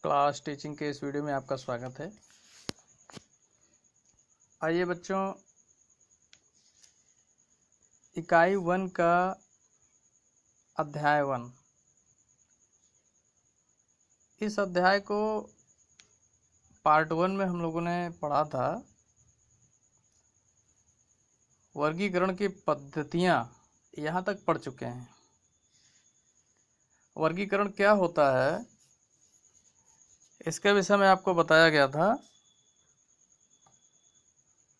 Class teaching के इस video में आपका स्वागत है। आइए बच्चों, इकाई 1 का अध्याय 1, इस अध्याय को पार्ट 1 में हम लोगों ने पढ़ा था। वर्गीकरण की पद्धतियाँ यहाँ तक पढ़ चुके हैं। वर्गीकरण क्या होता है इसके विषय में आपको बताया गया था।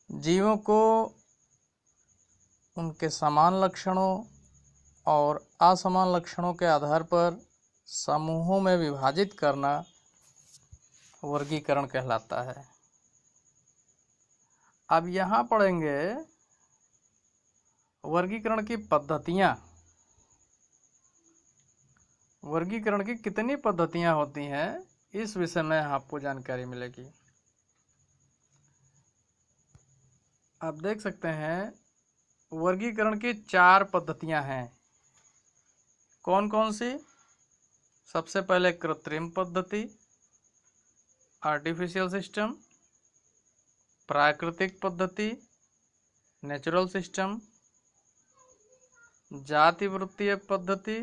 जीवों को उनके समान लक्षणों और असमान लक्षणों के आधार पर समूहों में विभाजित करना वर्गीकरण कहलाता है। अब यहाँ पढ़ेंगे वर्गीकरण की पद्धतियाँ। वर्गीकरण की कितनी पद्धतियाँ होती हैं, इस विषय में आपको जानकारी मिलेगी। आप देख सकते हैं वर्गीकरण की 4 पद्धतियाँ हैं। कौन कौन सी? सबसे पहले कृत्रिम पद्धति, आर्टिफिशियल सिस्टम, प्राकृतिक पद्धति, नेचुरल सिस्टम, जातिवृत्तीय पद्धति,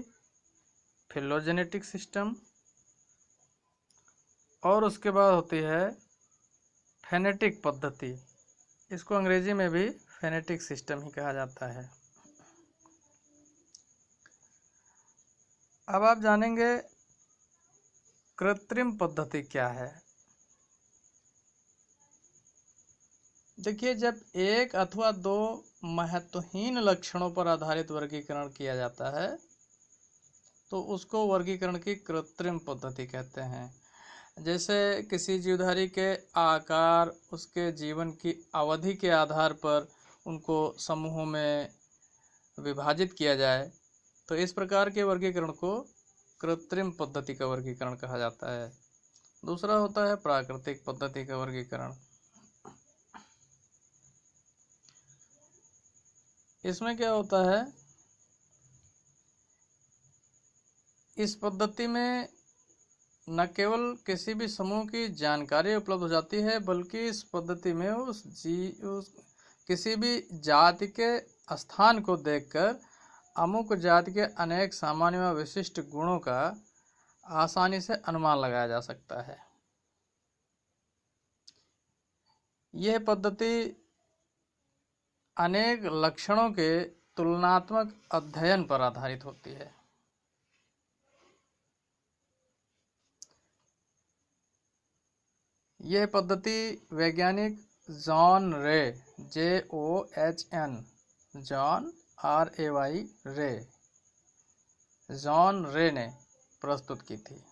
फिलोजेनेटिक सिस्टम, और उसके बाद होती है फेनेटिक पद्धति। इसको अंग्रेजी में भी फेनेटिक सिस्टम ही कहा जाता है। अब आप जानेंगे कृत्रिम पद्धति क्या है। देखिए, जब एक अथवा दो महत्वहीन लक्षणों पर आधारित वर्गीकरण किया जाता है तो उसको वर्गीकरण की कृत्रिम पद्धति कहते हैं। जैसे किसी जीवधारी के आकार, उसके जीवन की अवधि के आधार पर उनको समूहों में विभाजित किया जाए, तो इस प्रकार के वर्गीकरण को कृत्रिम पद्धति का वर्गीकरण कहा जाता है। दूसरा होता है प्राकृतिक पद्धति का वर्गीकरण। इसमें क्या होता है, इस पद्धति में न केवल किसी भी समूह की जानकारी उपलब्ध हो जाती है, बल्कि इस पद्धति में उस किसी भी जाति के स्थान को देखकर अमुक जाति के अनेक सामान्य व विशिष्ट गुणों का आसानी से अनुमान लगाया जा सकता है। यह पद्धति अनेक लक्षणों के तुलनात्मक अध्ययन पर आधारित होती है। यह पद्धति वैज्ञानिक जॉन रे, JOHN, जॉन RAY रे, जॉन रे ने प्रस्तुत की थी।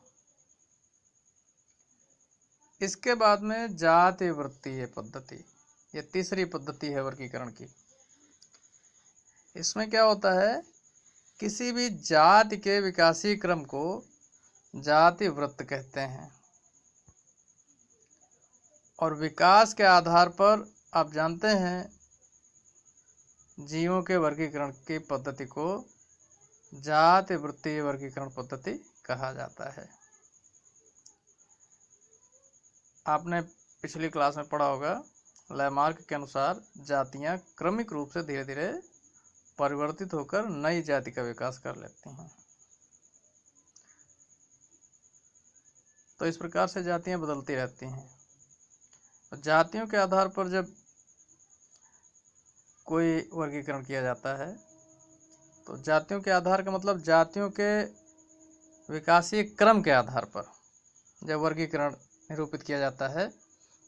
इसके बाद में जातिवृत्तीय पद्धति, ये तीसरी पद्धति है वर्गीकरण की। इसमें क्या होता है, किसी भी जाति के विकासीय क्रम को जातिवृत्त कहते हैं, और विकास के आधार पर आप जानते हैं जीवों के वर्गीकरण की पद्धति को जातिवृत्तीय वर्गीकरण पद्धति कहा जाता है। आपने पिछली क्लास में पढ़ा होगा, लैमार्क के अनुसार जातियां क्रमिक रूप से धीरे धीरे परिवर्तित होकर नई जाति का विकास कर लेती हैं। तो इस प्रकार से जातियां बदलती रहती हैं। जातियों के आधार पर जब कोई वर्गीकरण किया जाता है तो जातियों के आधार का मतलब जातियों के विकासीय क्रम के आधार पर जब वर्गीकरण निरूपित किया जाता है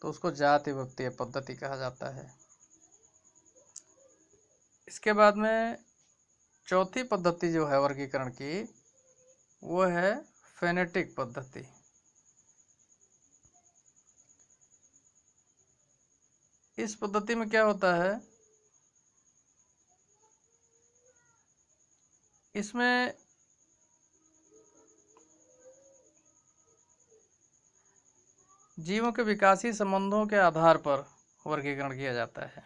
तो उसको जातिवृत्तीय पद्धति कहा जाता है। इसके बाद में चौथी पद्धति जो है वर्गीकरण की, वो है फेनेटिक पद्धति। इस पद्धति में क्या होता है, इसमें जीवों के विकासीय संबंधों के आधार पर वर्गीकरण किया जाता है।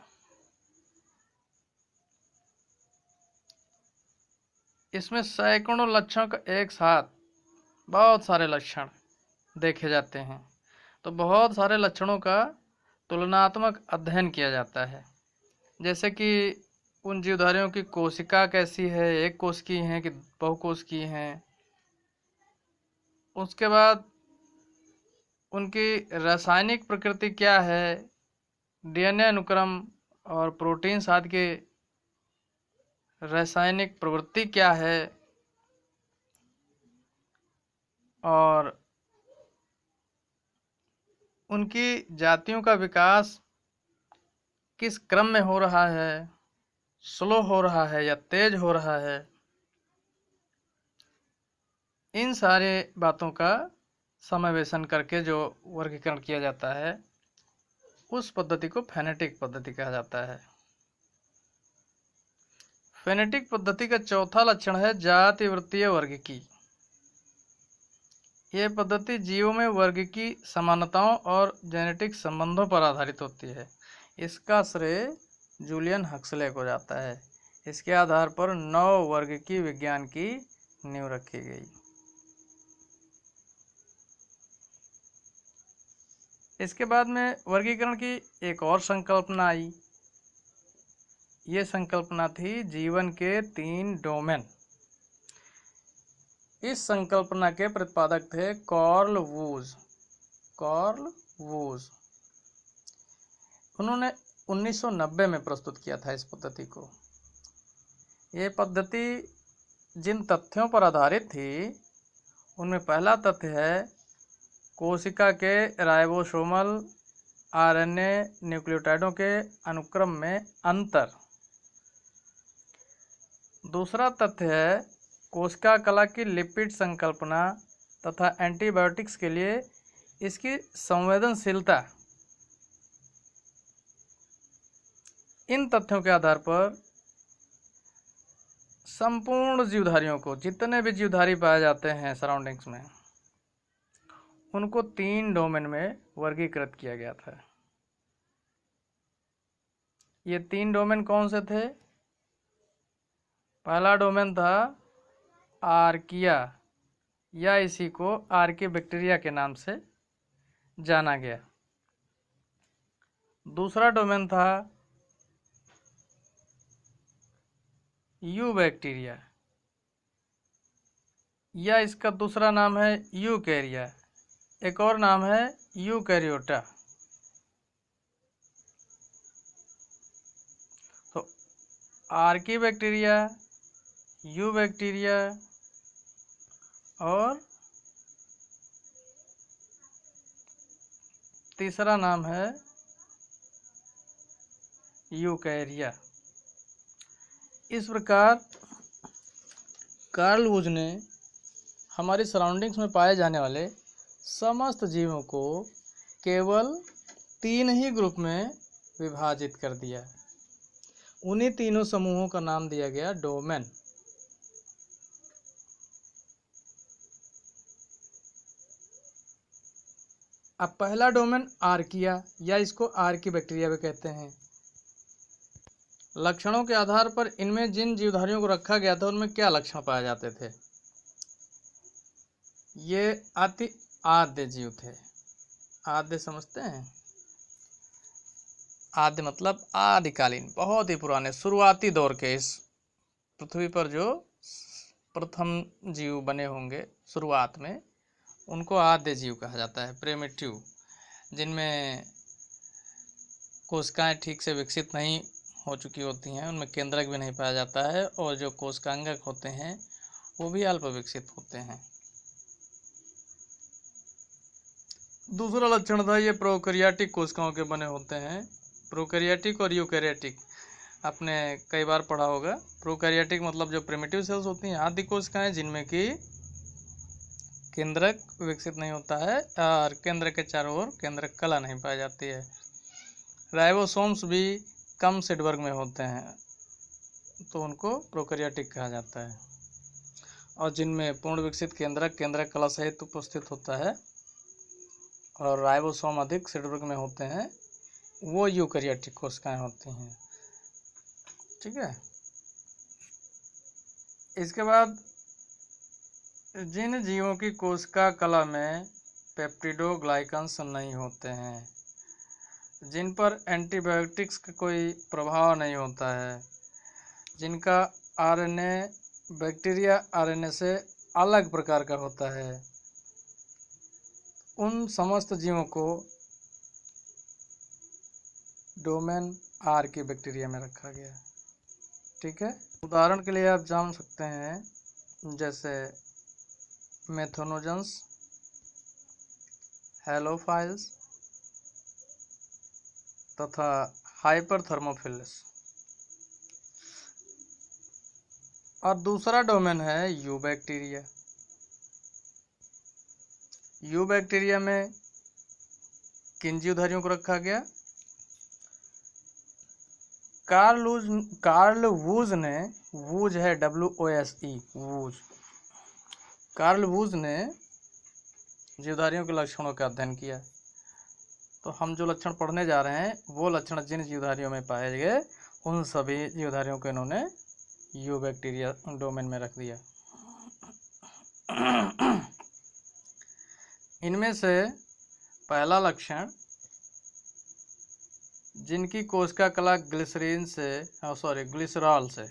इसमें सैकड़ों लक्षण का एक साथ, बहुत सारे लक्षण देखे जाते हैं। तो बहुत सारे लक्षणों का तुलनात्मक अध्ययन किया जाता है, जैसे कि उन जीवधारियों की कोशिका कैसी है, एक कोशिकीय हैं कि बहुकोशिकीय हैं। उसके बाद उनकी रासायनिक प्रकृति क्या है, डीएनए अनुक्रम और प्रोटीन आदि के रासायनिक प्रवृत्ति क्या है, और उनकी जातियों का विकास किस क्रम में हो रहा है, स्लो हो रहा है या तेज हो रहा है। इन सारे बातों का समावेशन करके जो वर्गीकरण किया जाता है, उस पद्धति को फेनेटिक पद्धति कहा जाता है। फेनेटिक पद्धति का चौथा लक्षण है जाति वृत्तीय वर्गीकी। यह पद्धति जीवों में वर्गीकी समानताओं और जेनेटिक संबंधों पर आधारित होती है। इसका श्रेय जूलियन हक्सले को जाता है। इसके आधार पर 9 वर्गीकी विज्ञान की नींव रखी गई। इसके बाद में वर्गीकरण की एक और संकल्पना आई। ये संकल्पना थी जीवन के 3 डोमेन। इस संकल्पना के प्रतिपादक थे कार्ल वूज। उन्होंने 1990 में प्रस्तुत किया था इस पद्धति को। ये पद्धति जिन तथ्यों पर आधारित थी, उनमें पहला तथ्य है कोशिका के राइबोसोमल आरएनए न्यूक्लियोटाइडों के अनुक्रम में अंतर। दूसरा तथ्य है कोशिका कला की लिपिड संकल्पना तथा एंटीबायोटिक्स के लिए इसकी संवेदनशीलता। इन तथ्यों के आधार पर संपूर्ण जीवधारियों को, जितने भी जीवधारी पाए जाते हैं सराउंडिंग्स में, उनको 3 डोमेन में वर्गीकृत किया गया था। ये 3 डोमेन कौन से थे? पहला डोमेन था आर्किया, या इसी को आर्किबैक्टीरिया के नाम से जाना गया। दूसरा डोमेन था यूबैक्टीरिया, या इसका दूसरा नाम है यूकैरिया, एक और नाम है यूकैरियोटा। तो आर्किबैक्टीरिया, यूबैक्टीरिया और तीसरा नाम है यूकैरिया। इस प्रकार कार्ल वूज ने हमारी सराउंडिंग्स में पाए जाने वाले समस्त जीवों को केवल 3 ही ग्रुप में विभाजित कर दिया। उन्हीं तीनों समूहों का नाम दिया गया डोमेन। अब पहला डोमेन आर्किया, या इसको आर्किबैक्टीरिया भी कहते हैं। लक्षणों के आधार पर इनमें जिन जीवधारियों को रखा गया था, उनमें क्या लक्षण पाए जाते थे? ये अति आद्य जीव थे। आद्य समझते हैं? आद्य मतलब आदिकालीन, बहुत ही पुराने, शुरुआती दौर के, इस पृथ्वी पर जो प्रथम जीव बने होंगे शुरुआत में, उनको आद्य जीव कहा जाता है, प्रिमिटिव, जिनमें कोशिकाएं ठीक से विकसित नहीं हो चुकी होती हैं, उनमें केंद्रक भी नहीं पाया जाता है, और जो कोशिकांगक होते हैं वो भी अल्प विकसित होते हैं। दूसरा लक्षण था ये प्रोकैरियोटिक कोशिकाओं के बने होते हैं। प्रोकैरियोटिक और यूकैरियोटिक आपने कई बार पढ़ा होगा। प्रोकैरियोटिक मतलब जो प्रिमिटिव सेल्स होती हैं, आदि कोशिकाएं, जिनमें कि केंद्रक विकसित नहीं होता है और केंद्र के चारों ओर केंद्रक कला नहीं पाई जाती है। राइबोसोम्स भी कम सेड वर्ग में होते हैं, तो उनको प्रोकैरियोटिक कहा जाता है। और जिनमें पूर्ण विकसित केंद्रक कला सहित उपस्थित होता है और राइबोसोम अधिक सेड वर्ग में होते हैं, वो यूकैरियोटिक कोशिकाएं होती हैं। ठीक है। इसके बाद जिन जीवों की कोशिका कला में पेप्टिडोग्लाइकन्स नहीं होते हैं, जिन पर एंटीबायोटिक्स का कोई प्रभाव नहीं होता है, जिनका आरएनए बैक्टीरिया आरएनए से अलग प्रकार का होता है, उन समस्त जीवों को डोमेन आर की बैक्टीरिया में रखा गया। ठीक है, उदाहरण के लिए आप जान सकते हैं जैसे मेथोनोजेंस, हेलोफाइल्स तथा हाइपरथर्मोफिल्स। और दूसरा डोमेन है यू बैक्टीरिया। यू बैक्टीरिया में किन जीवधारियों को रखा गया? कार्ल वूज ने, वूज है WOSE, वूज, कार्ल वूज ने जीवधारियों के लक्षणों का अध्ययन किया। तो हम जो लक्षण पढ़ने जा रहे हैं वो लक्षण जिन जीवधारियों में पाए गए उन सभी जीवधारियों को इन्होंने यू बैक्टीरिया डोमेन में रख दिया। इनमें से पहला लक्षण, जिनकी कोशिका कला ग्लिसरॉल से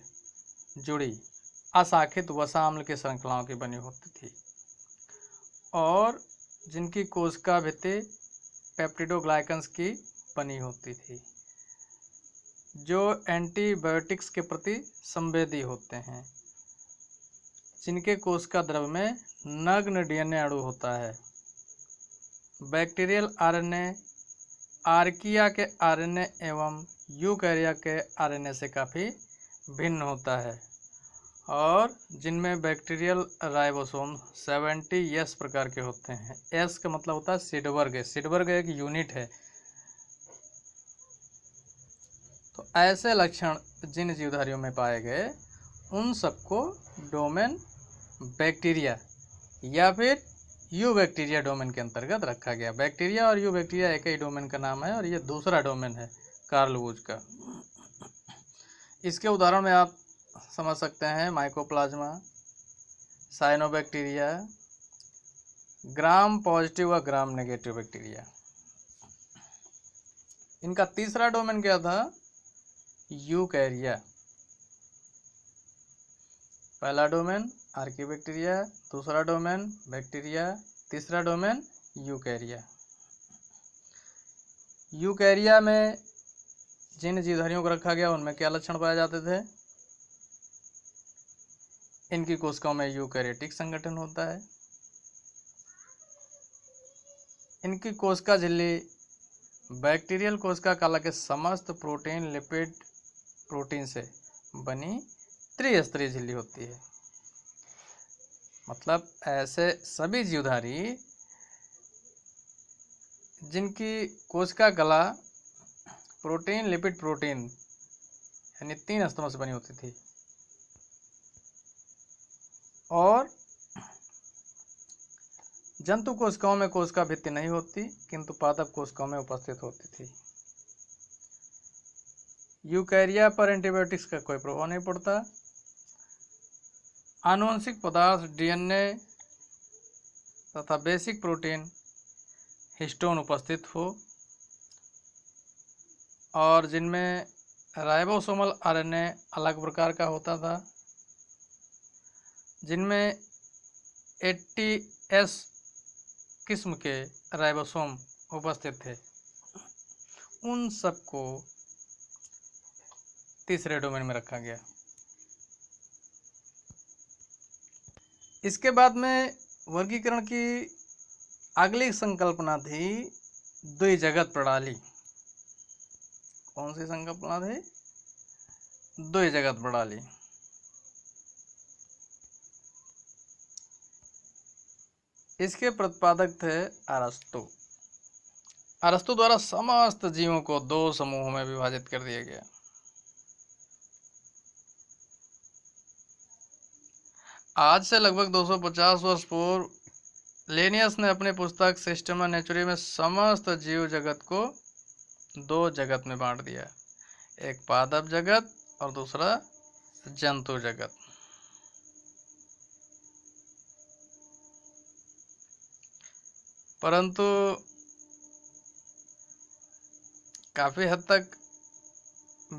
जुड़ी अशाखित वसा अम्ल की श्रृंखलाओं की बनी होती थी और जिनकी कोशिका भित्ति पेप्टिडोग्लाइकन्स की बनी होती थी, जो एंटीबायोटिक्स के प्रति संवेदी होते हैं, जिनके कोशिका द्रव में नग्न डीएनए अणु होता है। बैक्टीरियल आरएनए आर्किया के आरएनए एवं यूकैरिया के आरएनए से काफ़ी भिन्न होता है और जिनमें बैक्टीरियल राइबोसोम 70S प्रकार के होते हैं। एस का मतलब होता है सिडबर्ग। सिडबर्ग एक यूनिट है। तो ऐसे लक्षण जिन जीवधारियों में पाए गए उन सबको डोमेन बैक्टीरिया या फिर यू बैक्टीरिया डोमेन के अंतर्गत रखा गया। बैक्टीरिया और यू बैक्टीरिया एक ही डोमेन का नाम है और ये दूसरा डोमेन है कार्ल वूज का। इसके उदाहरण में आप समझ सकते हैं माइकोप्लाज्मा, साइनोबैक्टीरिया, ग्राम पॉजिटिव व ग्राम नेगेटिव बैक्टीरिया। इनका तीसरा डोमेन क्या था? यूकैरिया। पहला डोमेन आर्कीबैक्टीरिया, दूसरा डोमेन बैक्टीरिया, तीसरा डोमेन यूकैरिया। यूकैरिया में जिन जीवधारियों को रखा गया उनमें क्या लक्षण पाए जाते थे? इनकी कोशिकाओं में यूकैरियोटिक संगठन होता है। इनकी कोशिका झिल्ली बैक्टीरियल कोशिका कला के समस्त प्रोटीन, लिपिड, प्रोटीन से बनी त्रिस्तरीय झिल्ली होती है। मतलब ऐसे सभी जीवधारी जिनकी कोशिका कला प्रोटीन, लिपिड, प्रोटीन यानी 3 स्तंभों से बनी होती थी और जंतु कोशिकाओं में कोशिका भित्ति नहीं होती किंतु पादप कोशिकाओं में उपस्थित होती थी। यूकैरिया पर एंटीबायोटिक्स का कोई प्रभाव नहीं पड़ता। आनुवंशिक पदार्थ डीएनए तथा बेसिक प्रोटीन हिस्टोन उपस्थित हो और जिनमें राइबोसोमल आरएनए अलग प्रकार का होता था, जिनमें 80S किस्म के राइबोसोम उपस्थित थे, उन सबको तीसरे डोमेन में रखा गया। इसके बाद में वर्गीकरण की अगली संकल्पना थी द्विजगत प्रणाली। कौन सी संकल्पना थी? द्विजगत प्रणाली। इसके प्रतिपादक थे अरस्तु। अरस्तु द्वारा समस्त जीवों को 2 समूहों में विभाजित कर दिया गया। आज से लगभग 250 वर्ष पूर्व लेनियस ने अपनी पुस्तक सिस्टमा नेचुरी में समस्त जीव जगत को 2 जगत में बांट दिया, एक पादप जगत और दूसरा जंतु जगत। परंतु काफ़ी हद तक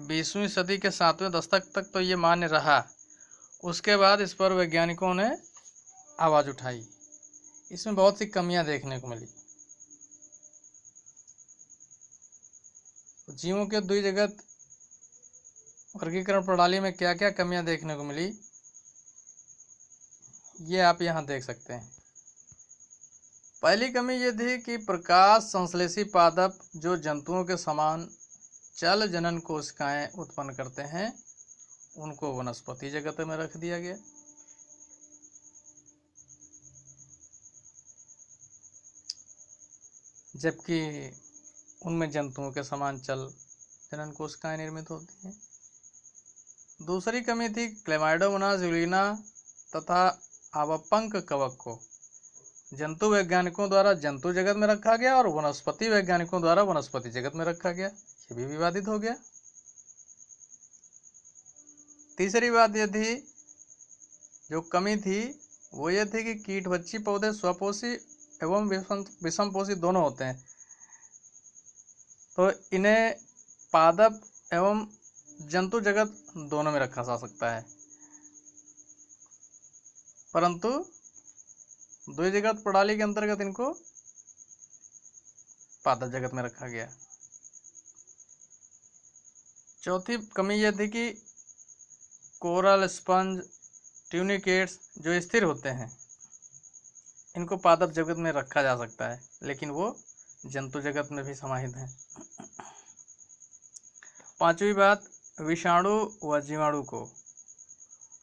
20वीं सदी के 7वें दशक तक तो ये मान्य रहा। उसके बाद इस पर वैज्ञानिकों ने आवाज़ उठाई। इसमें बहुत सी कमियां देखने को मिली। जीवों के द्विजगत वर्गीकरण प्रणाली में क्या क्या कमियां देखने को मिली, ये आप यहाँ देख सकते हैं। पहली कमी ये थी कि प्रकाश संश्लेषी पादप जो जंतुओं के समान चल जनन कोशिकाएं उत्पन्न करते हैं, उनको वनस्पति जगत में रख दिया गया। जबकि उनमें जंतुओं के समान चल जनन कोशिकाएं निर्मित होती हैं। दूसरी कमी थी क्लेमाइडोमोनास यूलिना तथा आवपंक कवक को जंतु वैज्ञानिकों द्वारा जंतु जगत में रखा गया और वनस्पति वैज्ञानिकों द्वारा वनस्पति जगत में रखा गया। ये भी विवादित हो गया। तीसरी बात यह थी, जो कमी थी वो ये थी कि कीटभक्षी पौधे स्वपोषी एवं विषमपोषी दोनों होते हैं, तो इन्हें पादप एवं जंतु जगत दोनों में रखा जा सकता है, परंतु द्विजगत प्रणाली के अंतर्गत इनको पादप जगत में रखा गया। चौथी कमी यह थी कि कोरल, स्पंज, ट्यूनिकेट्स जो स्थिर होते हैं, इनको पादप जगत में रखा जा सकता है, लेकिन वो जंतु जगत में भी समाहित हैं। पांचवी बात, विषाणु व जीवाणु को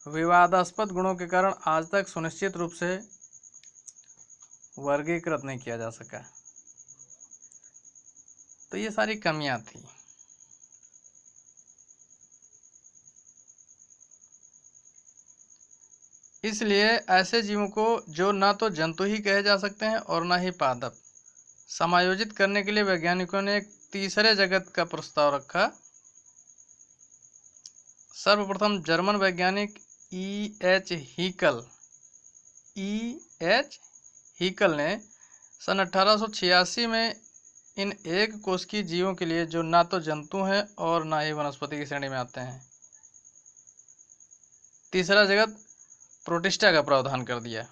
विवादास्पद गुणों के कारण आज तक सुनिश्चित रूप से वर्गीकृत नहीं किया जा सका। तो ये सारी कमियां थी। इसलिए ऐसे जीवों को जो ना तो जंतु ही कहे जा सकते हैं और ना ही पादप, समायोजित करने के लिए वैज्ञानिकों ने एक तीसरे जगत का प्रस्ताव रखा। सर्वप्रथम जर्मन वैज्ञानिक E.H. हीकल ने सन 1886 में इन एक कोशिकीय जीवों के लिए, जो ना तो जंतु हैं और ना ही वनस्पति की श्रेणी में आते हैं, तीसरा जगत प्रोटिस्टा का प्रावधान कर दिया।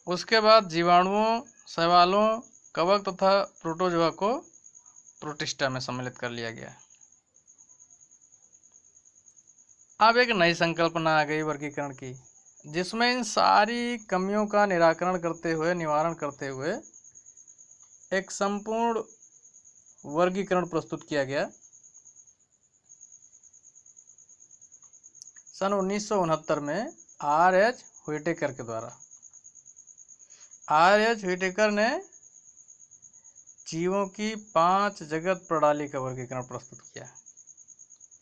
उसके बाद जीवाणुओं, शैवालों, कवक तथा प्रोटोजोआ को प्रोटिस्टा में सम्मिलित कर लिया गया। अब एक नई संकल्पना आ गई वर्गीकरण की, जिसमें इन सारी कमियों का निराकरण करते हुए, निवारण करते हुए एक संपूर्ण वर्गीकरण प्रस्तुत किया गया। सन 1969 में R.H. व्हिटेकर के द्वारा। R.H. व्हिटेकर ने जीवों की 5 जगत प्रणाली का वर्गीकरण प्रस्तुत किया।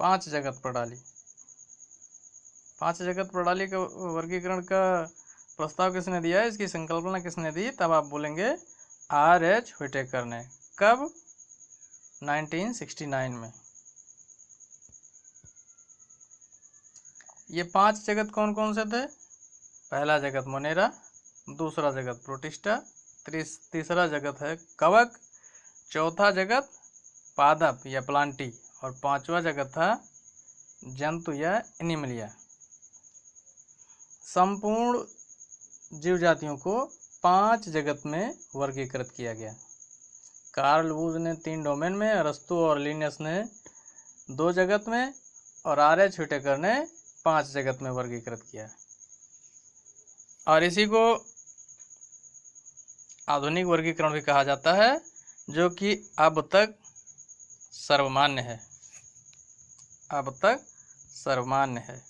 5 जगत प्रणाली, 5 जगत प्रणाली का वर्गीकरण का प्रस्ताव किसने दिया, इसकी संकल्पना किसने दी? तब आप बोलेंगे R.H. व्हिटेकर ने। कब? 1969 में। ये 5 जगत कौन कौन से थे? पहला जगत मोनेरा, दूसरा जगत प्रोटिस्टा, तीसरा जगत है कवक, चौथा जगत पादप या प्लांटी, और पांचवा जगत था जंतु या एनिमलिया। संपूर्ण जीव जातियों को 5 जगत में वर्गीकृत किया गया। कार्ल वुज ने 3 डोमेन में, अरस्तु और लिनियस ने 2 जगत में, और R.H. व्हिटेकर ने 5 जगत में वर्गीकृत किया। और इसी को आधुनिक वर्गीकरण भी कहा जाता है, जो कि अब तक सर्वमान्य है। अब तक सर्वमान्य है।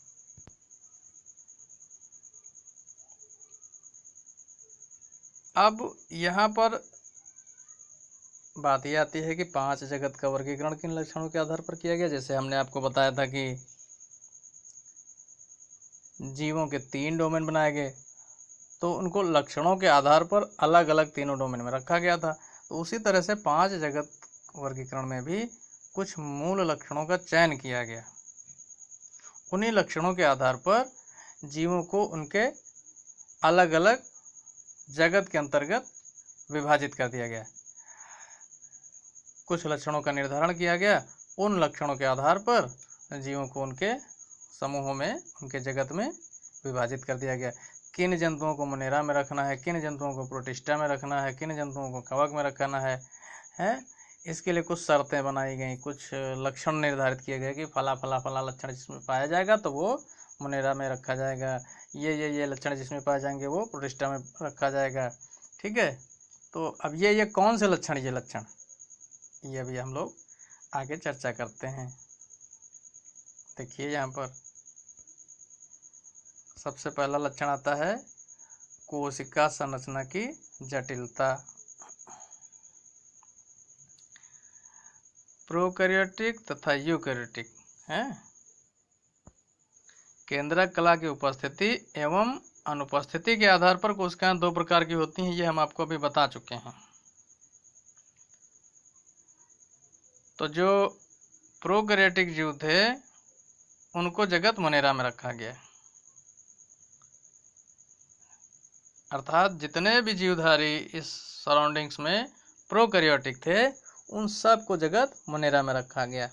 अब यहाँ पर बात यह आती है कि 5 जगत का वर्गीकरण किन लक्षणों के आधार पर किया गया। जैसे हमने आपको बताया था कि जीवों के 3 डोमेन बनाए गए, तो उनको लक्षणों के आधार पर अलग अलग तीनों डोमेन में रखा गया था। तो उसी तरह से 5 जगत वर्गीकरण में भी कुछ मूल लक्षणों का चयन किया गया। उन्हीं लक्षणों के आधार पर जीवों को उनके अलग अलग जगत के अंतर्गत विभाजित कर दिया गया। कुछ लक्षणों का निर्धारण किया गया, उन लक्षणों के आधार पर जीवों को उनके समूहों में, उनके जगत में विभाजित कर दिया गया। किन जंतुओं को मुनेरा में रखना है, किन जंतुओं को प्रोटिस्टा में रखना है, किन जंतुओं को कवक में रखना है, इसके लिए कुछ शर्तें बनाई गई, कुछ लक्षण निर्धारित किए गए कि फला फला फला लक्षण जिसमें पाया जाएगा तो वो मुनेरा में रखा जाएगा, ये लक्षण जिसमें पाए जाएंगे वो प्रोटिस्टा में रखा जाएगा। ठीक है, तो अब ये कौन से लक्षण, ये लक्षण ये अभी हम लोग आगे चर्चा करते हैं। देखिए यहाँ पर सबसे पहला लक्षण आता है कोशिका संरचना की जटिलता। प्रोकैरियोटिक तथा यूकैरियोटिक है। केंद्रक कला की उपस्थिति एवं अनुपस्थिति के आधार पर कोशिकाएं दो प्रकार की होती हैं, ये हम आपको अभी बता चुके हैं। तो जो प्रोकैरियोटिक जीव थे उनको जगत मुनेरा में रखा गया, अर्थात जितने भी जीवधारी इस सराउंडिंग्स में प्रोकैरियोटिक थे उन सब को जगत मुनेरा में रखा गया।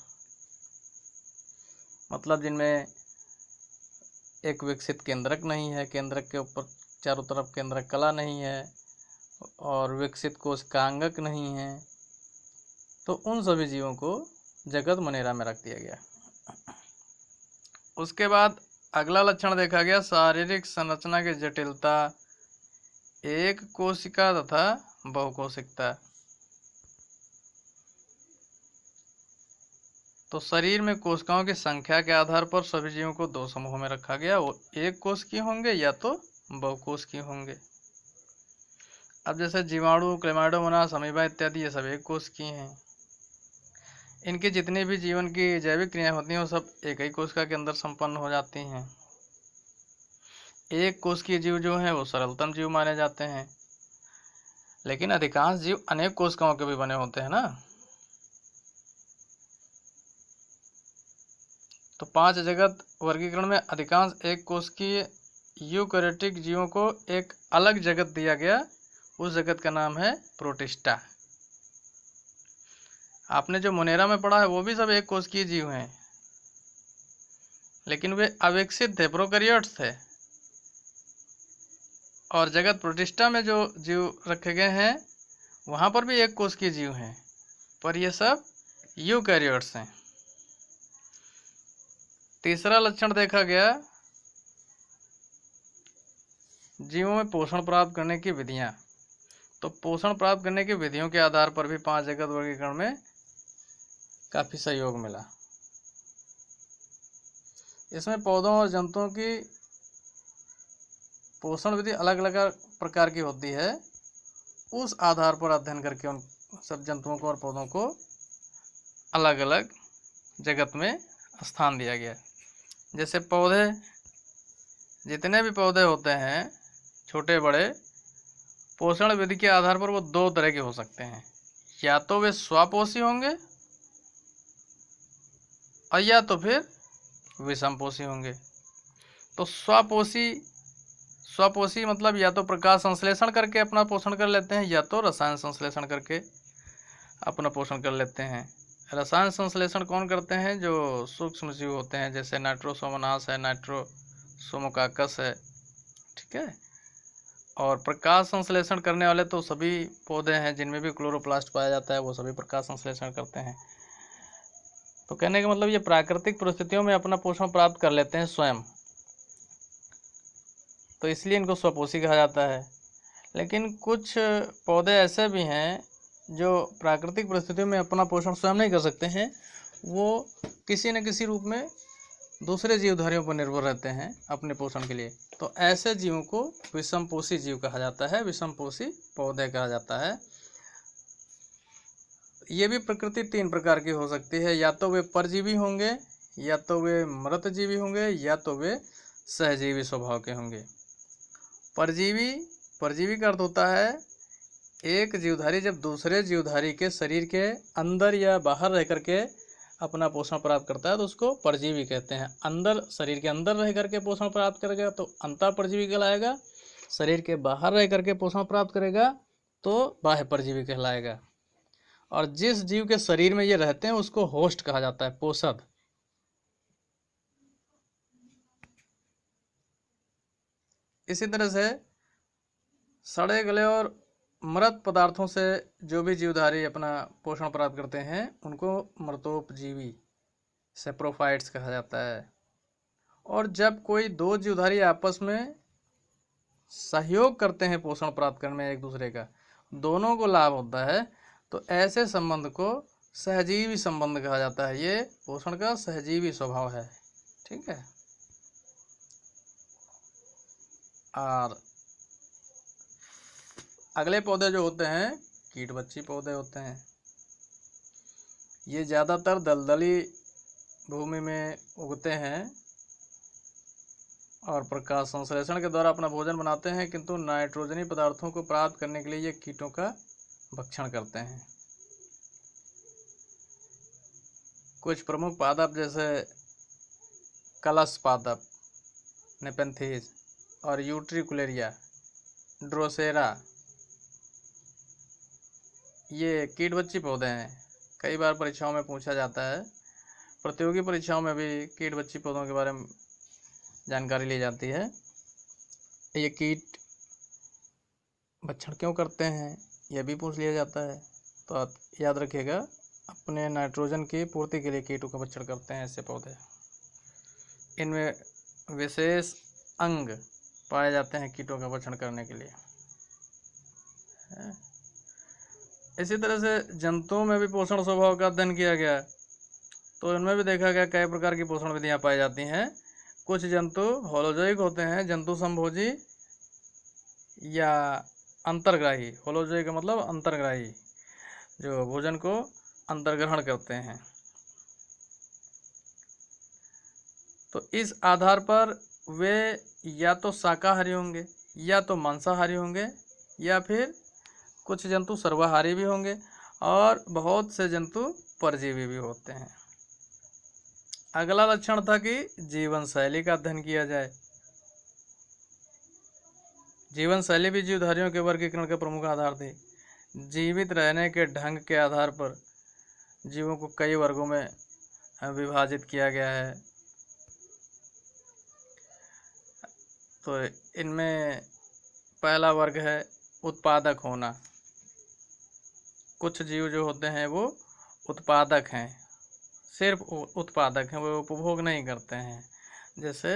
मतलब जिनमें एक विकसित केंद्रक नहीं है, केंद्रक के ऊपर चारों तरफ केंद्रक कला नहीं है और विकसित कोशिकांगक नहीं है, तो उन सभी जीवों को जगत मुनेरा में रख दिया गया। उसके बाद अगला लक्षण देखा गया शारीरिक संरचना की जटिलता, एक कोशिका तथा बहुकोशिकता। तो शरीर में कोशिकाओं की संख्या के आधार पर सभी जीवों को दो समूहों में रखा गया, वो एक कोशिकीय होंगे या तो बहुकोशिकीय होंगे। अब जैसे जीवाणु, क्लेमाइडोमोनास, अमीबा इत्यादि ये सब एक कोशिकीय हैं। इनकी जितनी भी जीवन की जैविक क्रियाएं होती हैं वो सब एक ही कोशिका के अंदर संपन्न हो जाती हैं। एक कोशिकीय जीव जो हैं वो सरलतम जीव माने जाते हैं, लेकिन अधिकांश जीव अनेक कोशिकाओं के भी बने होते हैं ना। तो 5 जगत वर्गीकरण में अधिकांश एक कोशिकीय यूकैरियोटिक जीवों को एक अलग जगत दिया गया, उस जगत का नाम है प्रोटिस्टा। आपने जो मुनेरा में पढ़ा है वो भी सब एक कोशिकीय जीव हैं, लेकिन वे अविकसित थे, प्रोकैरियोट्स थे। और जगत प्रोटिस्टा में जो जीव रखे गए हैं वहाँ पर भी एक कोशिकीय जीव हैं, पर ये सब यूकैरियोट्स हैं। तीसरा लक्षण देखा गया जीवों में पोषण प्राप्त करने की विधियां। तो पोषण प्राप्त करने की विधियों के आधार पर भी 5 जगत वर्गीकरण में काफी सहयोग मिला। इसमें पौधों और जंतुओं की पोषण विधि अलग अलग प्रकार की होती है, उस आधार पर अध्ययन करके उन सब जंतुओं को और पौधों को अलग अलग जगत में स्थान दिया गया। जैसे पौधे, जितने भी पौधे होते हैं छोटे बड़े, पोषण विधि के आधार पर वो 2 तरह के हो सकते हैं, या तो वे स्वपोषी होंगे और या तो फिर विषमपोषी होंगे। तो स्वपोषी मतलब या तो प्रकाश संश्लेषण करके अपना पोषण कर लेते हैं या तो रसायन संश्लेषण करके अपना पोषण कर लेते हैं। रसायन संश्लेषण कौन करते हैं? जो सूक्ष्म जीव होते हैं, जैसे नाइट्रोसोमोनास है, नाइट्रोसोमोकाकस है, ठीक है। और प्रकाश संश्लेषण करने वाले तो सभी पौधे हैं, जिनमें भी क्लोरोप्लास्ट पाया जाता है, वो सभी प्रकाश संश्लेषण करते हैं। तो कहने का मतलब ये प्राकृतिक परिस्थितियों में अपना पोषण प्राप्त कर लेते हैं स्वयं, तो इसलिए इनको स्वपोषी कहा जाता है। लेकिन कुछ पौधे ऐसे भी हैं जो प्राकृतिक परिस्थितियों में अपना पोषण स्वयं नहीं कर सकते हैं, वो किसी न किसी रूप में दूसरे जीवधारियों पर निर्भर रहते हैं अपने पोषण के लिए। तो ऐसे जीवों को विषमपोषी जीव कहा जाता है, विषमपोषी पौधे कहा जाता है। ये भी प्रकृति 3 प्रकार की हो सकती है, या तो वे परजीवी होंगे, या तो वे मृतजीवी होंगे, या तो वे सहजीवी स्वभाव के होंगे। परजीवी का अर्थ होता है एक जीवधारी जब दूसरे जीवधारी के शरीर के अंदर या बाहर रह करके अपना पोषण प्राप्त करता है तो उसको परजीवी कहते हैं। अंदर, शरीर के अंदर रह करके पोषण प्राप्त करेगा तो अंतः परजीवी कहलाएगा, शरीर के बाहर रह करके पोषण प्राप्त करेगा तो बाह्य परजीवी कहलाएगा। और जिस जीव के शरीर में ये रहते हैं उसको होस्ट कहा जाता है, पोषक। इसी तरह से सड़े गले और मृत पदार्थों से जो भी जीवधारी अपना पोषण प्राप्त करते हैं उनको मृतोपजीवी सेप्रोफाइट्स कहा जाता है। और जब कोई दो जीवधारी आपस में सहयोग करते हैं पोषण प्राप्त करने में एक दूसरे का, दोनों को लाभ होता है, तो ऐसे संबंध को सहजीवी संबंध कहा जाता है। ये पोषण का सहजीवी स्वभाव है। ठीक है। और अगले पौधे जो होते हैं कीटबच्ची पौधे होते हैं। ये ज़्यादातर दलदली भूमि में उगते हैं और प्रकाश संश्लेषण के द्वारा अपना भोजन बनाते हैं, किंतु नाइट्रोजनी पदार्थों को प्राप्त करने के लिए ये कीटों का भक्षण करते हैं। कुछ प्रमुख पादप जैसे कलश पादप, नेपेंथीज और यूट्रिकुलेरिया, ड्रोसेरा, ये कीटबच्ची पौधे हैं। कई बार परीक्षाओं में पूछा जाता है, प्रतियोगी परीक्षाओं में भी कीटबच्ची पौधों के बारे में जानकारी ली जाती है। ये कीट भक्षण क्यों करते हैं यह भी पूछ लिया जाता है। तो आप याद रखिएगा, अपने नाइट्रोजन की पूर्ति के लिए कीटों का भक्षण करते हैं ऐसे पौधे। इनमें विशेष अंग पाए जाते हैं कीटों का भक्षण करने के लिए। इसी तरह से जंतुओं में भी पोषण स्वभाव का अध्ययन किया गया, तो इनमें भी देखा गया कई प्रकार की पोषण विधियां पाई जाती हैं। कुछ जंतु होलोजोइक होते हैं, जंतु संभोजी या अंतर्ग्राही। होलोजोइक का मतलब अंतर्ग्राही, जो भोजन को अंतर्ग्रहण करते हैं। तो इस आधार पर वे या तो शाकाहारी होंगे या तो मांसाहारी होंगे, या फिर कुछ जंतु सर्वाहारी भी होंगे, और बहुत से जंतु परजीवी भी होते हैं। अगला लक्षण था कि जीवन शैली का अध्ययन किया जाए। जीवन शैली भी जीवधारियों के वर्गीकरण का प्रमुख आधार थी। जीवित रहने के ढंग के आधार पर जीवों को कई वर्गों में विभाजित किया गया है। तो इनमें पहला वर्ग है उत्पादक होना। कुछ जीव जो होते हैं वो उत्पादक हैं, सिर्फ उत्पादक हैं, वो उपभोग नहीं करते हैं। जैसे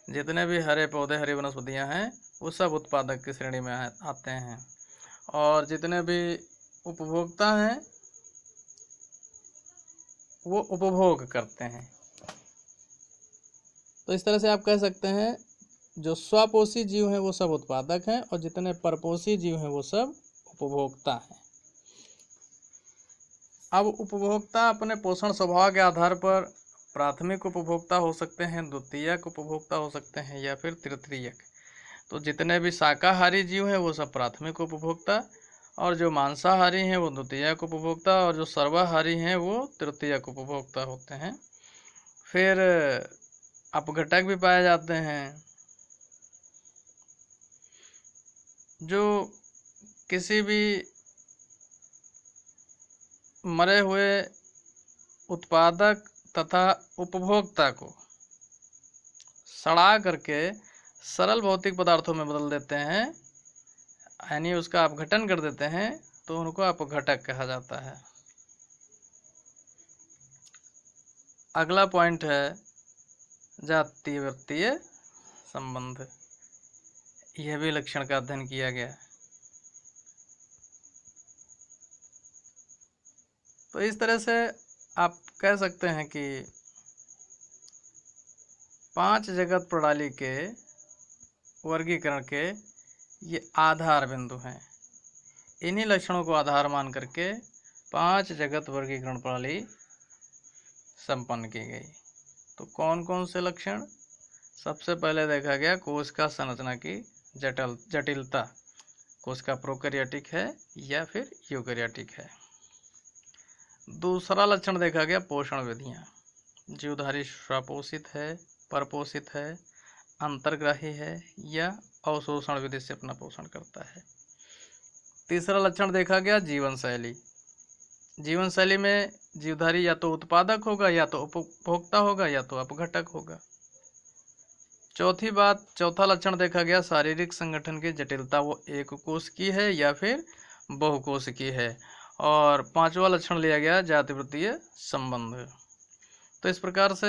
जितने भी हरे पौधे, हरी वनस्पतियां हैं, वो सब उत्पादक की श्रेणी में आते हैं। और जितने भी उपभोक्ता हैं वो उपभोग करते हैं। तो इस तरह से आप कह सकते हैं जो स्वपोषी जीव हैं वो सब उत्पादक हैं, और जितने परपोषी जीव हैं वो सब उपभोक्ता हैं। अब उपभोक्ता अपने पोषण स्वभाव के आधार पर प्राथमिक उपभोक्ता हो सकते हैं, द्वितीयक उपभोक्ता हो सकते हैं, या फिर तृतीयक। तो जितने भी शाकाहारी जीव हैं वो सब प्राथमिक उपभोक्ता, और जो मांसाहारी हैं वो द्वितीयक उपभोक्ता, और जो सर्वाहारी हैं वो तृतीयक उपभोक्ता होते हैं। फिर अपघटक भी पाए जाते हैं, जो किसी भी मरे हुए उत्पादक तथा उपभोक्ता को सड़ा करके सरल भौतिक पदार्थों में बदल देते हैं, यानी उसका अपघटन कर देते हैं, तो उनको अपघटक कहा जाता है। अगला पॉइंट है जातीय वृत्तीय संबंध। यह भी लक्षण का अध्ययन किया गया। तो इस तरह से आप कह सकते हैं कि 5 जगत प्रणाली के वर्गीकरण के ये आधार बिंदु हैं। इन्हीं लक्षणों को आधार मान करके 5 जगत वर्गीकरण प्रणाली संपन्न की गई। तो कौन कौन से लक्षण? सबसे पहले देखा गया कोश का संरचना की जटिलता, कोश का प्रोकैरियोटिक है या फिर यूकैरियोटिक है। दूसरा लक्षण देखा गया पोषण विधियाँ। जीवधारी स्वपोषित है, परपोषित है, अंतर्ग्राही है या अवशोषण विधि से अपना पोषण करता है। तीसरा लक्षण देखा गया जीवन शैली। जीवन शैली में जीवधारी या तो उत्पादक होगा, या तो उपभोक्ता होगा, या तो अपघटक होगा। चौथा लक्षण देखा गया शारीरिक संगठन की जटिलता, वो एक कोश की है या फिर बहुकोश की है। और पांचवा लक्षण लिया गया जातिवृत्तीय संबंध। तो इस प्रकार से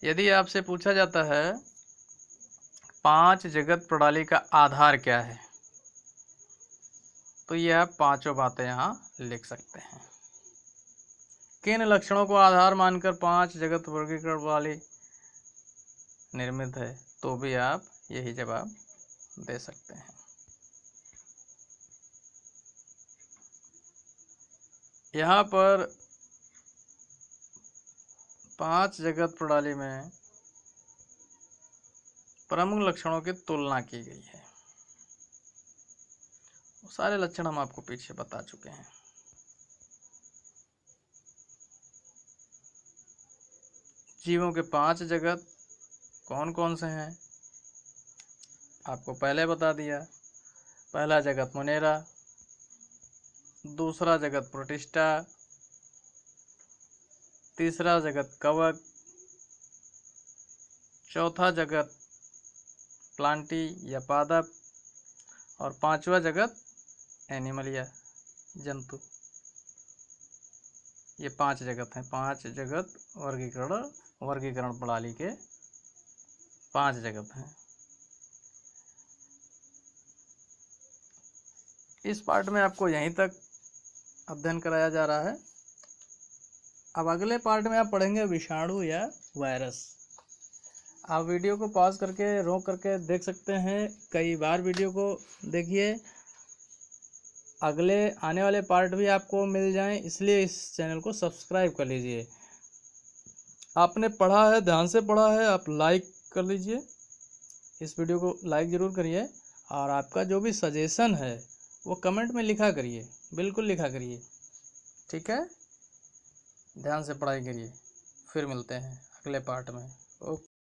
यदि आपसे पूछा जाता है 5 जगत प्रणाली का आधार क्या है, तो ये आप पांचों बातें यहाँ लिख सकते हैं। किन लक्षणों को आधार मानकर 5 जगत वर्गीकरण प्रणाली निर्मित है, तो भी आप यही जवाब दे सकते हैं। यहाँ पर 5 जगत प्रणाली में प्रमुख लक्षणों की तुलना की गई है। सारे लक्षण हम आपको पीछे बता चुके हैं। जीवों के 5 जगत कौन कौन से हैं, आपको पहले बता दिया। पहला जगत मुनेरा, दूसरा जगत प्रोटिस्टा, तीसरा जगत कवक, चौथा जगत प्लांटी या पादप, और पांचवा जगत एनिमलिया जंतु। ये 5 जगत हैं। 5 जगत वर्गीकरण प्रणाली के 5 जगत हैं। इस पार्ट में आपको यहीं तक अध्ययन कराया जा रहा है। अब अगले पार्ट में आप पढ़ेंगे विषाणु या वायरस। आप वीडियो को पॉज करके रोक करके देख सकते हैं, कई बार वीडियो को देखिए, अगले आने वाले पार्ट भी आपको मिल जाएं, इसलिए इस चैनल को सब्सक्राइब कर लीजिए। आपने पढ़ा है, ध्यान से पढ़ा है, आप लाइक कर लीजिए, इस वीडियो को लाइक ज़रूर करिए, और आपका जो भी सजेशन है वो कमेंट में लिखा करिए, बिल्कुल लिखा करिए, ठीक है। ध्यान से पढ़ाई करिए। फिर मिलते हैं अगले पार्ट में। ओके।